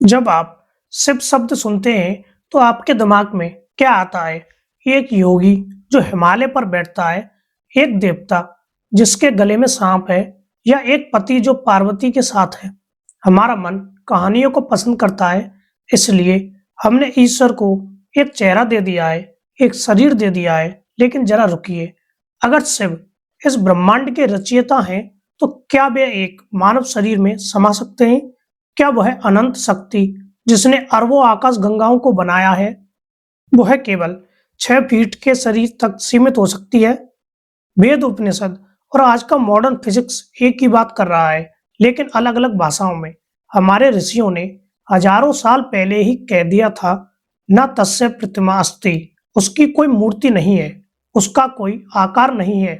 जब आप शिव शब्द सुनते हैं तो आपके दिमाग में क्या आता है? एक योगी जो हिमालय पर बैठता है, एक देवता जिसके गले में सांप है, या एक पति जो पार्वती के साथ है? हमारा मन कहानियों को पसंद करता है, इसलिए हमने ईश्वर को एक चेहरा दे दिया है, एक शरीर दे दिया है। लेकिन जरा रुकिए, अगर शिव इस ब्रह्मांड के रचयिता हैं, तो क्या वे एक मानव शरीर में समा सकते हैं? क्या वह अनंत शक्ति जिसने अरबों आकाश गंगाओं को बनाया है, वह केवल 6 फीट के शरीर तक सीमित हो सकती है? वेद, उपनिषद और आज का मॉडर्न फिजिक्स एक ही बात कर रहा है, लेकिन अलग अलग भाषाओं में। हमारे ऋषियों ने हजारों साल पहले ही कह दिया था, न तस्य प्रतिमा अस्ति, उसकी कोई मूर्ति नहीं है, उसका कोई आकार नहीं है।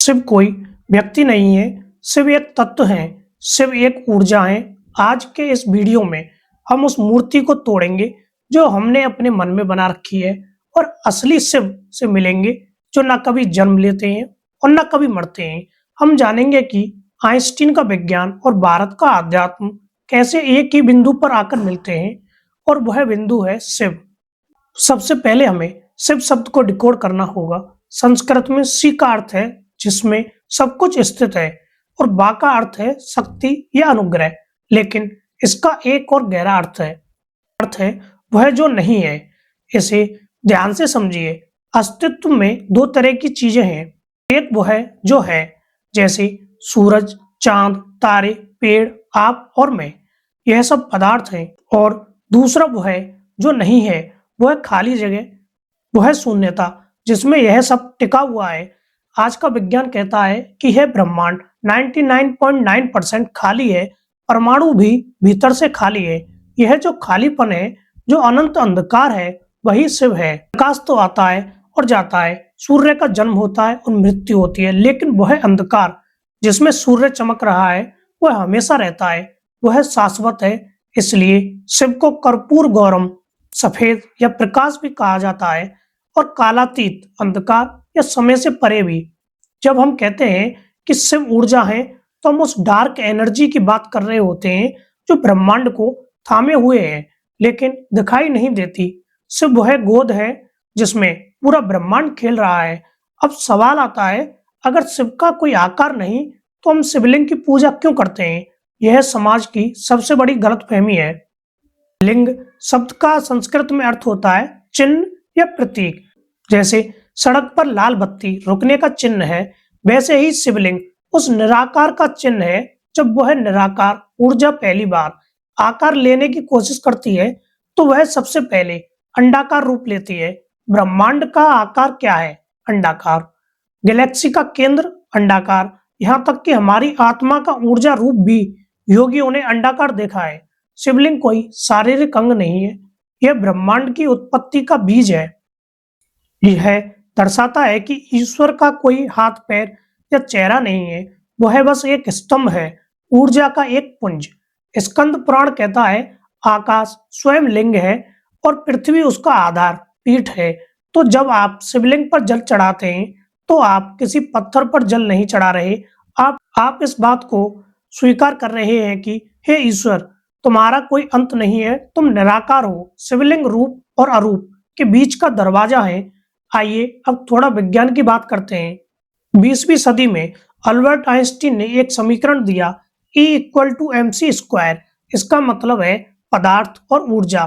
शिव कोई व्यक्ति नहीं है, शिव एक तत्व है, शिव एक ऊर्जा है। आज के इस वीडियो में हम उस मूर्ति को तोड़ेंगे जो हमने अपने मन में बना रखी है, और असली शिव से मिलेंगे जो न कभी जन्म लेते हैं और न कभी मरते हैं। हम जानेंगे कि आइंस्टीन का विज्ञान और भारत का आध्यात्म कैसे एक ही बिंदु पर आकर मिलते हैं, और वह बिंदु है शिव। सबसे पहले हमें शिव शब्द को डिकोड करना होगा। संस्कृत में सी का अर्थ है जिसमें सब कुछ स्थित है, और बा का अर्थ है शक्ति या अनुग्रह। लेकिन इसका एक और गहरा अर्थ है वह जो नहीं है। इसे ध्यान से समझिए। अस्तित्व में दो तरह की चीजें हैं। एक वह जो है, जैसे सूरज, चांद, तारे, पेड़, आप और मैं, यह सब पदार्थ हैं। और दूसरा वह जो नहीं है, वह खाली जगह, वह शून्यता जिसमें यह सब टिका हुआ है। आज का विज्ञान कहता है कि यह ब्रह्मांड 99.9% खाली है। परमाणु भी भीतर से खाली है। यह जो खालीपन है, जो अनंत अंधकार है, वही शिव है। प्रकाश तो आता है और जाता है, सूर्य का जन्म होता है और मृत्यु होती है, लेकिन वह अंधकार जिसमें सूर्य चमक रहा है, वह हमेशा रहता है, वह शाश्वत है। इसलिए शिव को कर्पूर गौरम, सफेद या प्रकाश भी कहा जाता है, और कालातीत, अंधकार या समय से परे भी। जब हम कहते हैं कि शिव ऊर्जा है, तो हम उस डार्क एनर्जी की बात कर रहे होते हैं जो ब्रह्मांड को थामे हुए है, लेकिन दिखाई नहीं देती। शिव वह गोद है जिसमें पूरा ब्रह्मांड खेल रहा है। अब सवाल आता है, अगर शिव का कोई आकार नहीं, तो हम शिवलिंग की पूजा क्यों करते हैं? यह समाज की सबसे बड़ी गलतफहमी है। लिंग शब्द का संस्कृत में अर्थ होता है चिन्ह या प्रतीक। जैसे सड़क पर लाल बत्ती रुकने का चिन्ह है, वैसे ही शिवलिंग उस निराकार का चिन्ह है। जब वह निराकार ऊर्जा पहली बार आकार लेने की कोशिश करती है, तो वह सबसे पहले अंडाकार रूप लेती है। ब्रह्मांड का आकार क्या है? अंडाकार। गैलेक्सी का केंद्र अंडाकार। यहाँ तक कि हमारी आत्मा का ऊर्जा रूप भी योगियों ने अंडाकार देखा है। शिवलिंग कोई शारीरिक अंग नहीं है, यह ब्रह्मांड की उत्पत्ति का बीज है। यह दर्शाता है कि ईश्वर का कोई हाथ, पैर या चेहरा नहीं है, वह बस एक स्तंभ है, ऊर्जा का एक पुंज। स्कंद पुराण कहता है, आकाश स्वयं लिंग है और पृथ्वी उसका आधार, पीठ है। तो जब आप शिवलिंग पर जल चढ़ाते हैं, तो आप किसी पत्थर पर जल नहीं चढ़ा रहे। आप इस बात को स्वीकार कर रहे हैं कि हे ईश्वर, तुम्हारा कोई अंत नहीं है, तुम निराकार हो। शिवलिंग रूप और अरूप के बीच का दरवाजा है। आइए अब थोड़ा विज्ञान की बात करते हैं। 20वीं सदी में अल्बर्ट आइंस्टीन ने एक समीकरण दिया, E=mc²। इसका मतलब है पदार्थ और ऊर्जा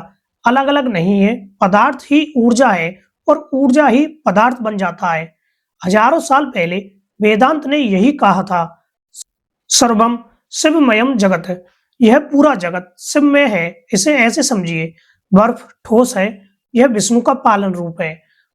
अलग अलग नहीं है, पदार्थ ही ऊर्जा है और ऊर्जा ही पदार्थ बन जाता है। हजारों साल पहले वेदांत ने यही कहा था, सर्वम शिवमयम जगत। यह पूरा जगत शिवमय है। इसे ऐसे समझिए, बर्फ ठोस है, यह विष्णु का पालन रूप है।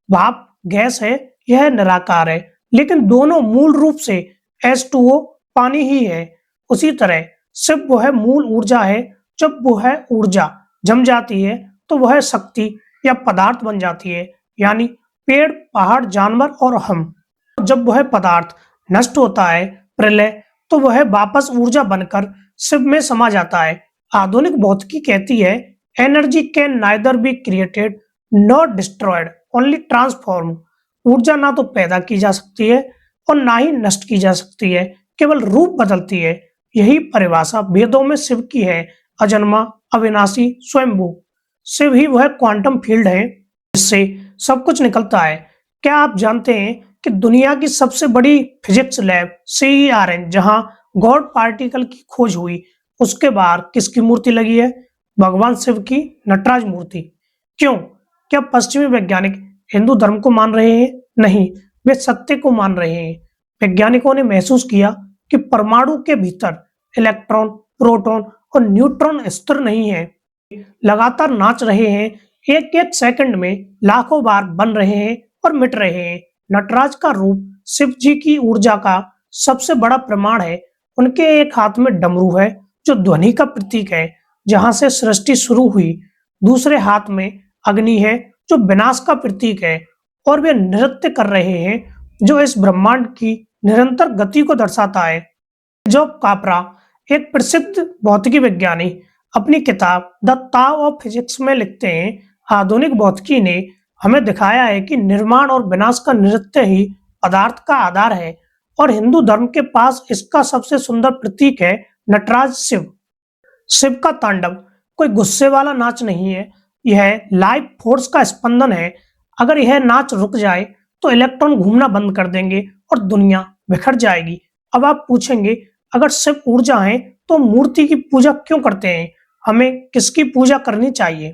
भाप गैस है, यह निराकार है, लेकिन दोनों मूल रूप से H2O पानी ही है। उसी तरह शिव वह मूल ऊर्जा है। जब वह ऊर्जा जम जाती है, तो वह शक्ति या पदार्थ बन जाती है, यानी पेड़, पहाड़, जानवर और हम। जब वह पदार्थ नष्ट होता है, प्रलय, तो वह वापस ऊर्जा बनकर शिव में समा जाता है। आधुनिक भौतिकी कहती है, energy can neither be created not destroyed, only transform. ऊर्जा ना तो पैदा की जा सकती है और ना ही नष्ट की जा सकती है, केवल रूप बदलती है। यही परिभाषा वेदों में शिव की है, अजन्मा, अविनाशी, स्वयंभू। शिव ही वह क्वांटम फील्ड है जिससे सब कुछ निकलता है। क्या आप जानते हैं कि दुनिया की सबसे बड़ी फिजिक्स लैब CERN, जहां गॉड पार्टिकल की खोज हुई, उसके बाहर किसकी मूर्ति लगी है? भगवान शिव की नटराज मूर्ति। क्यों? क्या पश्चिमी वैज्ञानिक हिंदू धर्म को मान रहे हैं? नहीं, वे सत्य को मान रहे हैं। वैज्ञानिकों ने महसूस किया कि परमाणु के भीतर इलेक्ट्रॉन, प्रोटॉन और न्यूट्रॉन स्थिर नहीं है, लगातार नाच रहे हैं, एक एक सेकंड में लाखों बार बन रहे हैं और मिट रहे हैं। नटराज का रूप शिव जी की ऊर्जा का सबसे बड़ा प्रमाण है। उनके एक हाथ में डमरू है जो ध्वनि का प्रतीक है, जहां से सृष्टि शुरू हुई। दूसरे हाथ में अग्नि है जो विनाश का प्रतीक है, और वे नृत्य कर रहे हैं जो इस ब्रह्मांड की निरंतर गति को दर्शाता है। जो कापरा, एक प्रसिद्ध भौतिकी विज्ञानी, अपनी किताब द ताओ ऑफ फिजिक्स में लिखते हैं, आधुनिक भौतिकी ने हमें दिखाया है कि निर्माण और विनाश का नृत्य ही पदार्थ का आधार है, और हिंदू धर्म के पास इसका सबसे सुंदर प्रतीक है नटराज शिव। शिव का तांडव कोई गुस्से वाला नाच नहीं है, यह लाइफ फोर्स का स्पंदन है। अगर यह नाच रुक जाए तो इलेक्ट्रॉन घूमना बंद कर देंगे और दुनिया बिखर जाएगी। अब आप पूछेंगे, अगर शिव ऊर्जा है तो मूर्ति की पूजा क्यों करते हैं? हमें किसकी पूजा करनी चाहिए?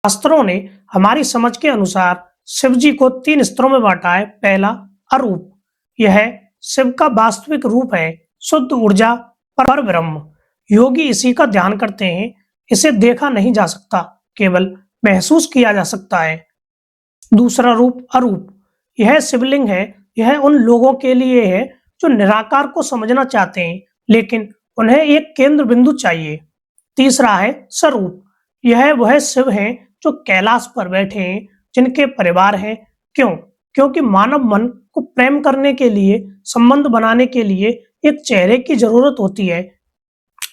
शास्त्रों ने हमारी समझ के अनुसार शिव जी को 3 स्तरों में बांटा है। पहला, अरूप। यह शिव का वास्तविक रूप है, शुद्ध ऊर्जा, पर ब्रह्म। योगी इसी का ध्यान करते हैं। इसे देखा नहीं जा सकता, केवल महसूस किया जा सकता है। दूसरा रूप, अरूप। यह शिवलिंग है। यह उन लोगों के लिए है जो निराकार को समझना चाहते हैं, लेकिन उन्हें एक केंद्र बिंदु चाहिए। तीसरा है स्वरूप। यह वह शिव हैं जो कैलाश पर बैठे हैं, जिनके परिवार हैं। क्यों? क्योंकि मानव मन को प्रेम करने के लिए, संबंध बनाने के लिए एक चेहरे की जरूरत होती है।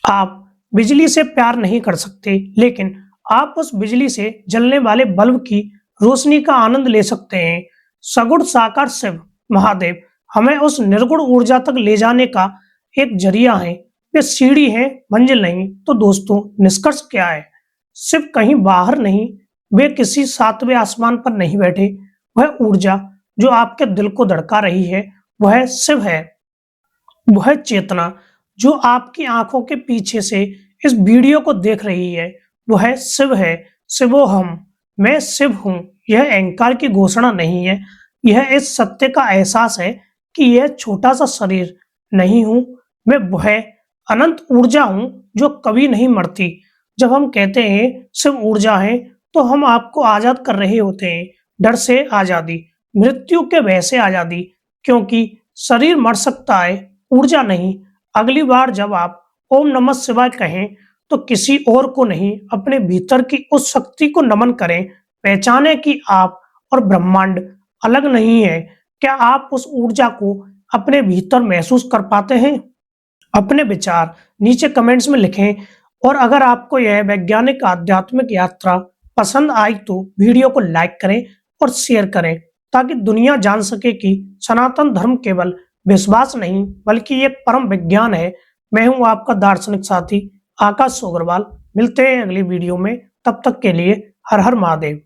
आप बिजली से प्यार नहीं कर सकते, लेकिन आप उस बिजली से जलने वाले बल्ब की रोशनी का आनंद ले सकते हैं। सगुण साकार शिव महादेव हमें उस निर्गुण ऊर्जा तक ले जाने का एक जरिया है। वे सीढ़ी है, मंजिल नहीं। तो दोस्तों, निष्कर्ष क्या है? शिव कहीं बाहर नहीं, वे किसी 7वें आसमान पर नहीं बैठे। वह ऊर्जा जो आपके दिल को धड़का रही है, वह शिव है। वह चेतना जो आपकी आंखों के पीछे से इस वीडियो को देख रही है, वह शिव है। शिवोहम, मैं शिव हूं। यह अहंकार की घोषणा नहीं है, यह इस सत्य का एहसास है कि यह छोटा सा शरीर नहीं हूं, मैं वह अनंत ऊर्जा हूं जो कभी नहीं मरती। जब हम कहते हैं शिव ऊर्जा है, तो हम आपको आजाद कर रहे होते हैं। डर से आजादी, मृत्यु के भय से आजादी, क्योंकि शरीर मर सकता है, ऊर्जा नहीं। अगली बार जब आप ओम नमः शिवाय कहें, तो किसी और को नहीं, अपने भीतर की उस शक्ति को नमन करें। पहचाने कि आप और ब्रह्मांड अलग नहीं है। क्या आप उस ऊर्जा को अपने भीतर महसूस कर पाते हैं? अपने विचार नीचे कमेंट्स में लिखें, और अगर आपको यह वैज्ञानिक आध्यात्मिक यात्रा पसंद आई तो वीडियो को लाइक करें और शेयर करें, ताकि दुनिया जान सके कि सनातन धर्म केवल विश्वास नहीं, बल्कि एक परम विज्ञान है। मैं हूं आपका दार्शनिक साथी आकाश सोगरवाल। मिलते हैं अगली वीडियो में, तब तक के लिए हर हर महादेव।